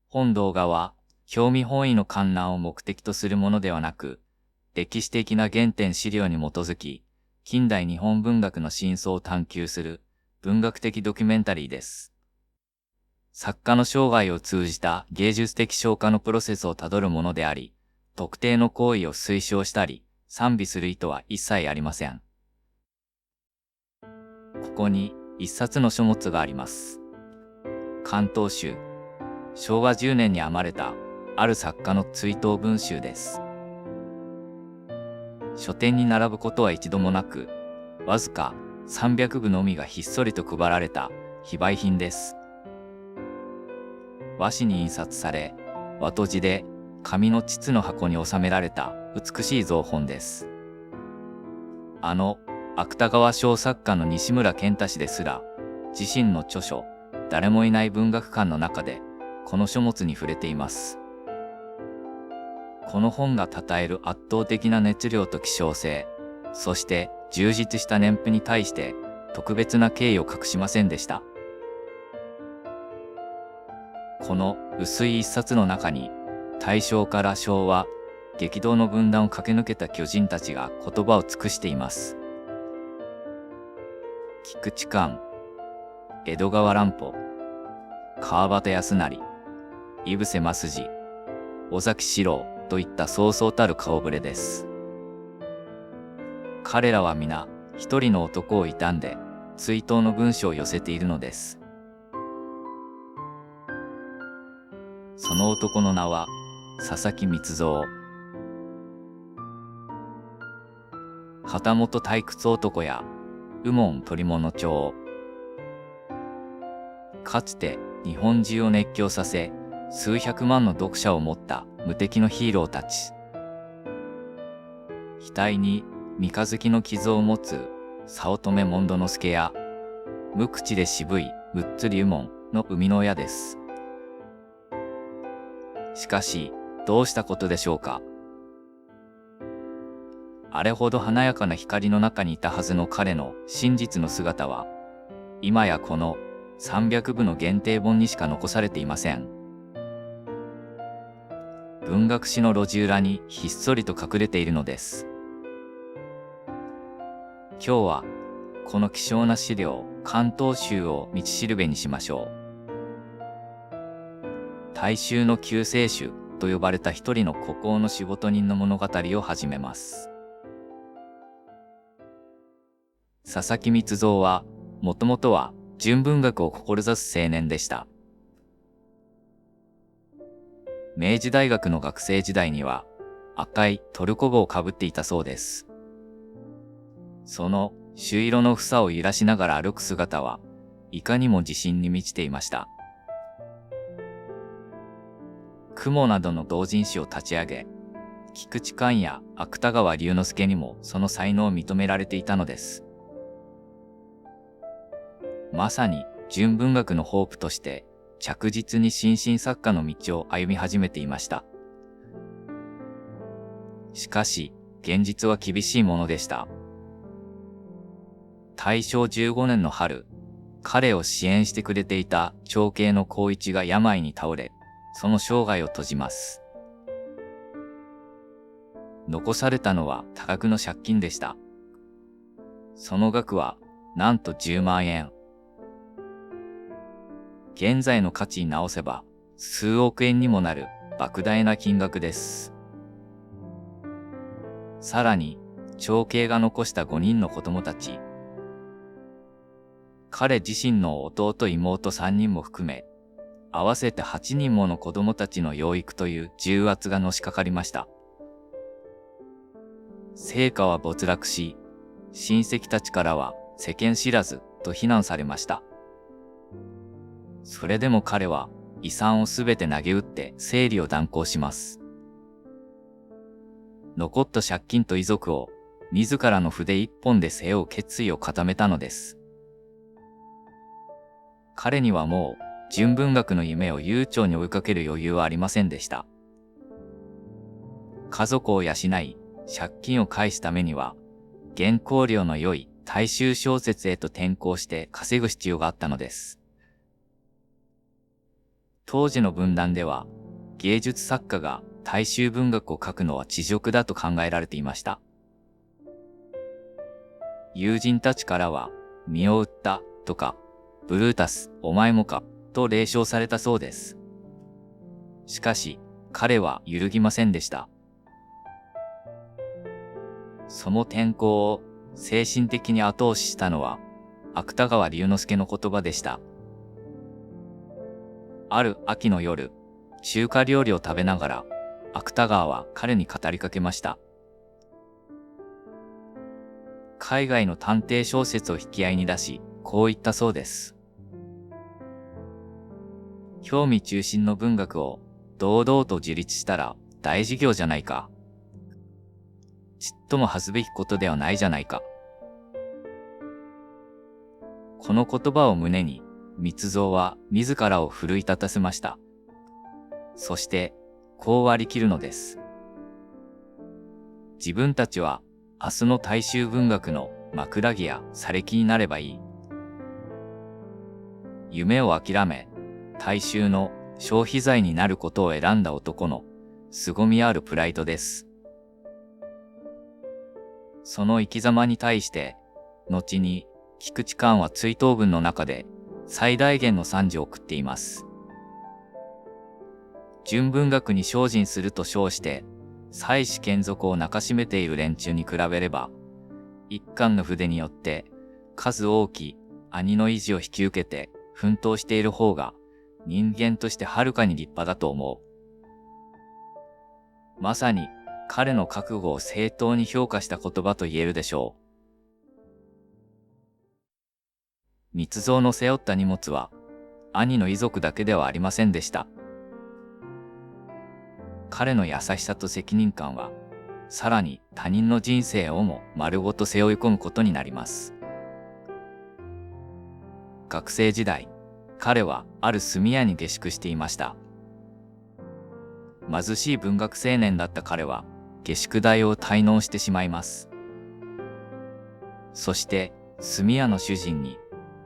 本動画は、興味本位の観覧を目的とするものではなく、歴史的な原点資料に基づき、近代日本文学の真相を探求する文学的ドキュメンタリーです。作家の生涯を通じた芸術的昇華のプロセスをたどるものであり、特定の行為を推奨したり、賛美する意図は一切ありません。ここに一冊の書物があります。関東集。昭和10年に編まれた、ある作家の追悼文集です。書店に並ぶことは一度もなく、わずか300部のみがひっそりと配られた非売品です。和紙に印刷され、和綴じで紙の膣の箱に収められた美しい造本です。芥川賞作家の西村賢太氏ですら、自身の著書、誰もいない文学館の中で、この書物に触れています。この本が称える圧倒的な熱量と希少性、そして充実した年譜に対して特別な敬意を隠しませんでした。この薄い一冊の中に、大正から昭和、激動の分断を駆け抜けた巨人たちが言葉を尽くしています。菊池寛、江戸川乱歩、川端康成、井伏正次、尾崎士郎といったそうそうたる顔ぶれです。彼らは皆一人の男を悼んで追悼の文書を寄せているのです。その男の名は佐々木光三。旗本退屈男や右門捕物帳。かつて日本中を熱狂させ、数百万の読者を持った無敵のヒーローたち。額に三日月の傷を持つ早乙女門戸之助や、無口で渋いむっつり右門の生みの親です。しかし、どうしたことでしょうか。あれほど華やかな光の中にいたはずの彼の真実の姿は、今やこの300部の限定本にしか残されていません。文学史の路地裏にひっそりと隠れているのです。今日は、この希少な資料、関東集を道しるべにしましょう。大衆の救世主と呼ばれた一人の孤高の仕事人の物語を始めます。佐々木光三は、もともとは純文学を志す青年でした。明治大学の学生時代には、赤いトルコ帽をかぶっていたそうです。その朱色の房を揺らしながら歩く姿は、いかにも自信に満ちていました。雲などの同人誌を立ち上げ、菊池寛や芥川龍之介にもその才能を認められていたのです。まさに純文学のホープとして着実に新進作家の道を歩み始めていました。しかし、現実は厳しいものでした。大正15年の春、彼を支援してくれていた長兄の光一が病に倒れ、その生涯を閉じます。残されたのは多額の借金でした。その額は、なんと10万円。現在の価値に直せば、数億円にもなる莫大な金額です。さらに、長兄が残した5人の子供たち。彼自身の弟妹3人も含め、合わせて8人もの子供たちの養育という重圧がのしかかりました。成果は没落し、親戚たちからは世間知らずと非難されました。それでも彼は遺産をすべて投げ打って整理を断行します。残った借金と遺族を自らの筆一本で背負う決意を固めたのです。彼にはもう純文学の夢を悠長に追いかける余裕はありませんでした。家族を養い、借金を返すためには、原稿料の良い大衆小説へと転向して稼ぐ必要があったのです。当時の文壇では、芸術作家が大衆文学を書くのは恥辱だと考えられていました。友人たちからは、身を売ったとか、ブルータス、お前もか、と冷笑されたそうです。しかし、彼は揺るぎませんでした。その転校を精神的に後押ししたのは、芥川龍之介の言葉でした。ある秋の夜、中華料理を食べながら、芥川は彼に語りかけました。海外の探偵小説を引き合いに出し、こう言ったそうです。興味中心の文学を堂々と自立したら大事業じゃないか。ちっとも恥ずべきことではないじゃないか。この言葉を胸に、密造は自らを奮い立たせました。そして、こう割り切るのです。自分たちは明日の大衆文学の枕木やされきになればいい。夢を諦め、大衆の消費財になることを選んだ男の凄みあるプライドです。その生き様に対して、後に菊池寛は追悼文の中で最大限の賛辞を送っています。純文学に精進すると称して、妻子眷属を中しめている連中に比べれば、一貫の筆によって数多き兄の意地を引き受けて奮闘している方が人間としてはるかに立派だと思う。まさに彼の覚悟を正当に評価した言葉と言えるでしょう。密造の背負った荷物は兄の遺族だけではありませんでした。彼の優しさと責任感は、さらに他人の人生をも丸ごと背負い込むことになります。学生時代、彼はある住屋に下宿していました。貧しい文学青年だった彼は、下宿代を滞納してしまいます。そして、住屋の主人に、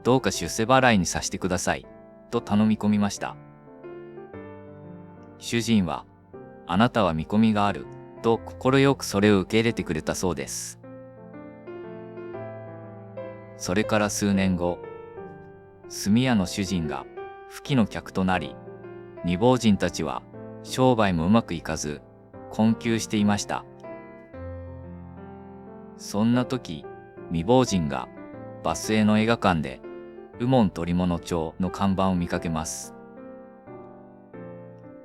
どうか出世払いにさせてください、と頼み込みました。主人は、あなたは見込みがある、と快くそれを受け入れてくれたそうです。それから数年後、住屋の主人が不帰の客となり、未亡人たちは商売もうまくいかず、困窮していました。そんな時、未亡人がバスへの映画館で、右門捕物帳の看板を見かけます。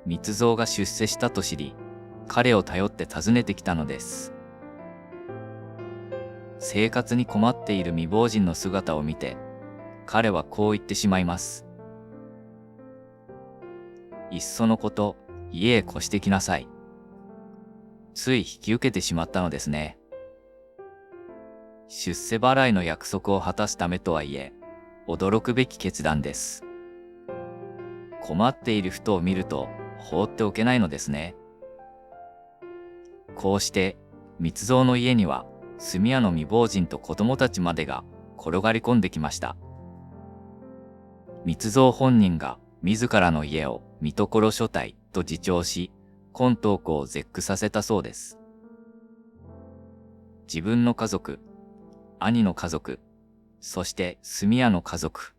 密造が出世したと知り、彼を頼って訪ねてきたのです。生活に困っている未亡人の姿を見て、彼はこう言ってしまいます。いっそのこと、家へ越してきなさい。つい引き受けてしまったのですね。出世払いの約束を果たすためとはいえ、驚くべき決断です。困っている人を見ると放っておけないのですね。こうして密造の家には住屋の未亡人と子供たちまでが転がり込んできました。密造本人が自らの家を見所所帯と自称し、今東湖を絶句させたそうです。自分の家族、兄の家族、そして住屋の家族。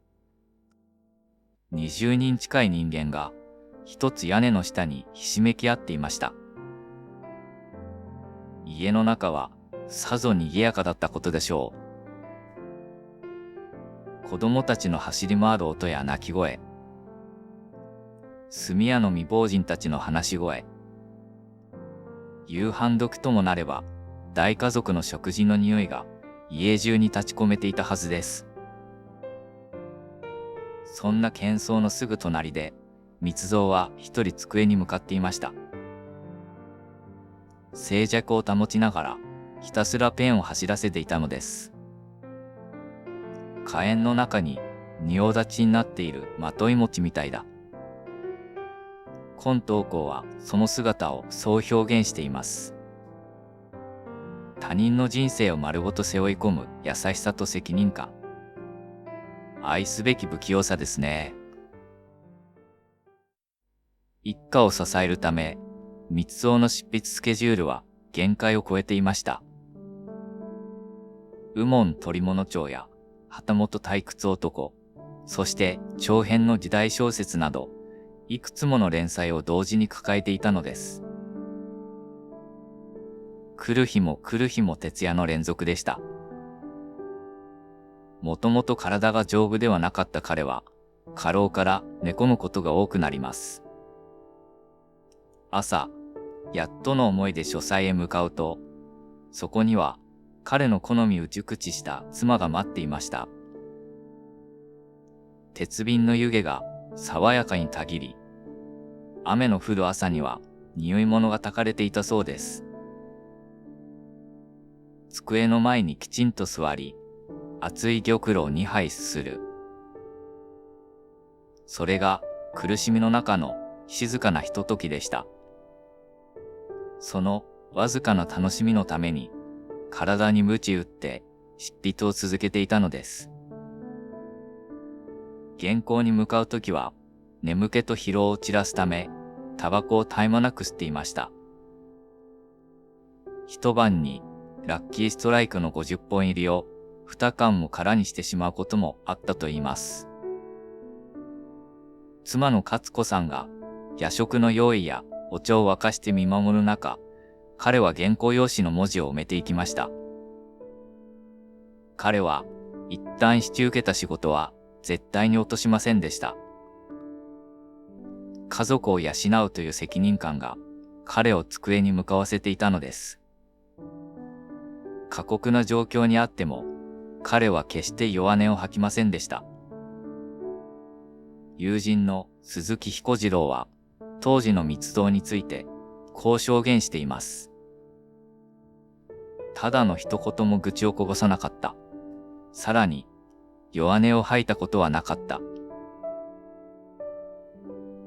20人近い人間が一つ屋根の下にひしめき合っていました。家の中はさぞ賑やかだったことでしょう。子供たちの走り回る音や泣き声、住屋の未亡人たちの話し声、夕飯時ともなれば大家族の食事の匂いが家中に立ち込めていたはずです。そんな喧騒のすぐ隣で、密造は一人机に向かっていました。静寂を保ちながら、ひたすらペンを走らせていたのです。火炎の中に仁王立ちになっているまとい餅みたいだ。今東光はその姿をそう表現しています。他人の人生を丸ごと背負い込む優しさと責任感。愛すべき不器用さですね。一家を支えるため、密造の執筆スケジュールは限界を超えていました。右門捕物帳や旗本退屈男、そして長編の時代小説など、いくつもの連載を同時に抱えていたのです。来る日も来る日も徹夜の連続でした。もともと体が丈夫ではなかった彼は、過労から寝込むことが多くなります。朝、やっとの思いで書斎へ向かうと、そこには彼の好みを熟知した妻が待っていました。鉄瓶の湯気が爽やかにたぎり、雨の降る朝には匂い物が焚かれていたそうです。机の前にきちんと座り、熱い玉露を2杯すする。それが苦しみの中の静かなひとときでした。そのわずかな楽しみのために、体に鞭打って執筆を続けていたのです。原稿に向かうときは、眠気と疲労を散らすため、タバコを絶え間なく吸っていました。一晩にラッキーストライクの50本入りを2缶も空にしてしまうこともあったと言います。妻の勝子さんが夜食の用意やお茶を沸かして見守る中、彼は原稿用紙の文字を埋めていきました。彼は一旦引き受けた仕事は絶対に落としませんでした。家族を養うという責任感が彼を机に向かわせていたのです。過酷な状況にあっても、彼は決して弱音を吐きませんでした。友人の鈴木彦次郎は、当時の密造について、こう証言しています。ただの一言も愚痴をこぼさなかった。さらに、弱音を吐いたことはなかった。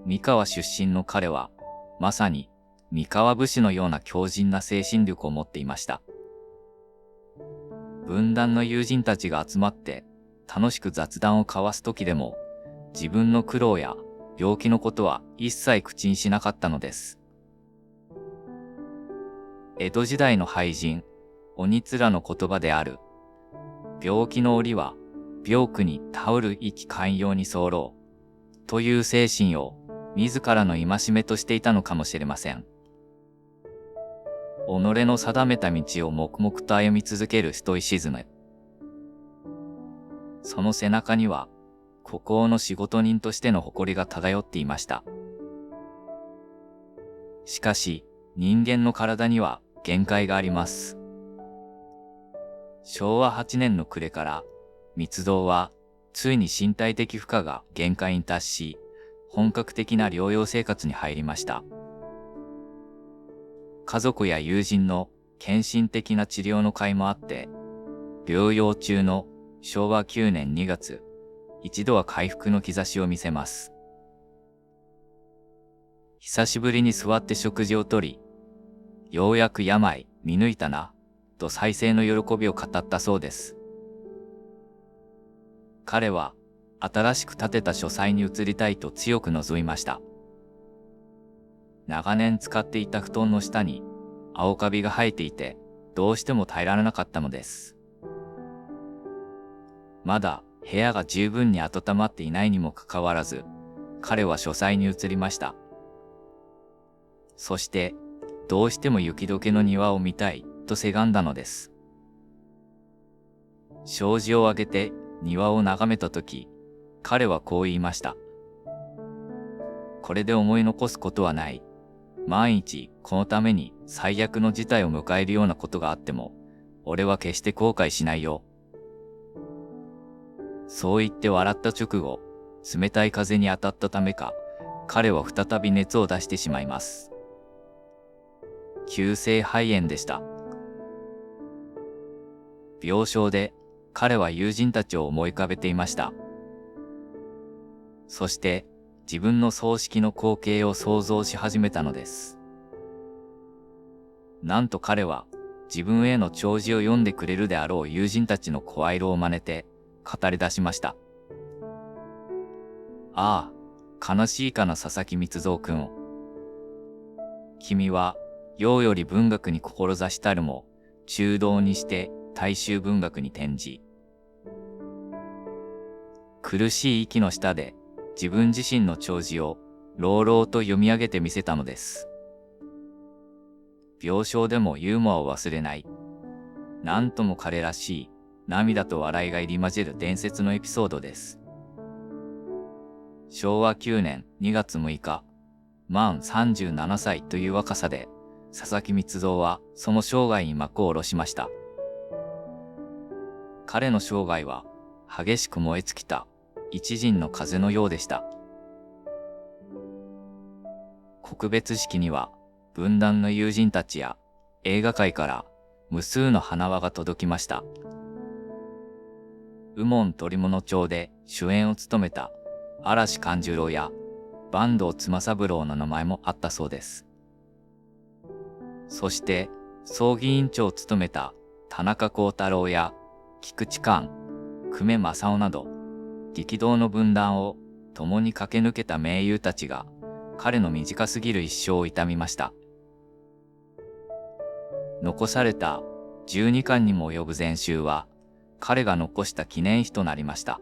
三河出身の彼は、まさに、三河武士のような強靭な精神力を持っていました。分断の友人たちが集まって楽しく雑談を交わすときでも、自分の苦労や病気のことは一切口にしなかったのです。江戸時代の俳人、鬼面の言葉である、病気の折は病苦に頼る意気寛容に候という精神を自らの戒めとしていたのかもしれません。己の定めた道を黙々と歩み続けるストイシズム。その背中には、孤高の仕事人としての誇りが漂っていました。しかし、人間の体には限界があります。昭和8年の暮れから、密造は、ついに身体的負荷が限界に達し、本格的な療養生活に入りました。家族や友人の献身的な治療の甲斐もあって、療養中の昭和9年2月、一度は回復の兆しを見せます。久しぶりに座って食事をとり、ようやく病見抜いたな、と再生の喜びを語ったそうです。彼は新しく建てた書斎に移りたいと強く望みました。長年使っていた布団の下に青カビが生えていて、どうしても耐えられなかったのです。まだ部屋が十分に温まっていないにもかかわらず、彼は書斎に移りました。そして、どうしても雪解けの庭を見たいとせがんだのです。障子を開けて庭を眺めたとき、彼はこう言いました。これで思い残すことはない。万一このために最悪の事態を迎えるようなことがあっても、俺は決して後悔しないよ。そう言って笑った直後、冷たい風に当たったためか、彼は再び熱を出してしまいます。急性肺炎でした。病床で彼は友人たちを思い浮かべていました。そして自分の葬式の光景を想像し始めたのです。なんと彼は自分への弔辞を読んでくれるであろう友人たちの声色を真似て語り出しました。ああ、悲しいかな佐々木光三君。君は洋より文学に志したるも、中道にして大衆文学に転じ。苦しい息の下で自分自身の弔辞を朗々と読み上げてみせたのです。病床でもユーモアを忘れない。なんとも彼らしい涙と笑いが入り混じる伝説のエピソードです。昭和9年2月6日、満37歳という若さで、佐々木光三はその生涯に幕を下ろしました。彼の生涯は激しく燃え尽きた一陣の風のようでした。告別式には分断の友人たちや映画界から無数の花輪が届きました。右門鳥物町で主演を務めた嵐勘十郎や坂東妻三郎の名前もあったそうです。そして葬儀委員長を務めた田中幸太郎や菊池寛、久米正夫など激動の分断を共に駆け抜けた名優たちが彼の短すぎる一生を悼みました。残された12巻にも及ぶ全集は彼が残した記念碑となりました。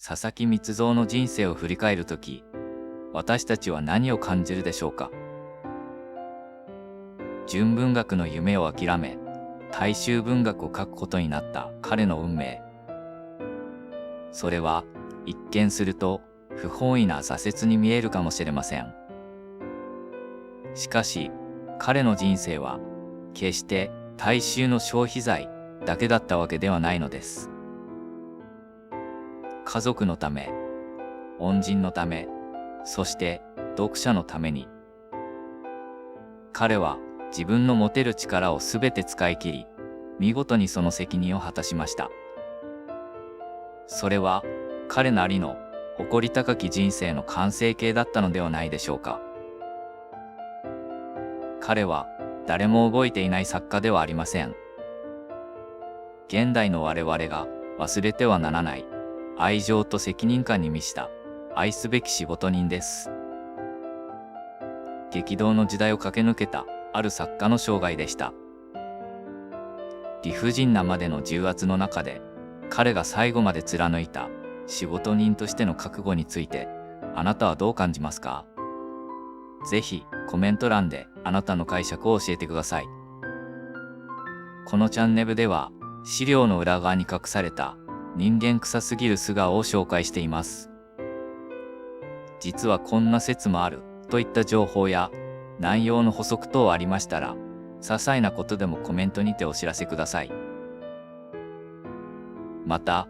佐々木光三の人生を振り返るとき、私たちは何を感じるでしょうか。純文学の夢を諦め、大衆文学を書くことになった彼の運命。それは一見すると不本意な挫折に見えるかもしれません。しかし、彼の人生は決して大衆の消費財だけだったわけではないのです。家族のため、恩人のため、そして読者のために。彼は自分の持てる力をすべて使い切り、見事にその責任を果たしました。それは彼なりの誇り高き人生の完成形だったのではないでしょうか。彼は誰も覚えていない作家ではありません。現代の我々が忘れてはならない愛情と責任感に満ちた愛すべき仕事人です。激動の時代を駆け抜けたある作家の生涯でした。理不尽なまでの重圧の中で彼が最後まで貫いた仕事人としての覚悟についてあなたはどう感じますか？ぜひコメント欄であなたの解釈を教えてください。このチャンネルでは資料の裏側に隠された人間臭すぎる素顔を紹介しています。実はこんな説もあるといった情報や内容の補足等ありましたら、些細なことでもコメントにてお知らせください。また、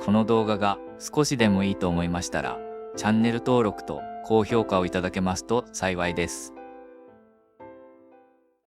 この動画が少しでもいいと思いましたら、チャンネル登録と高評価をいただけますと幸いです。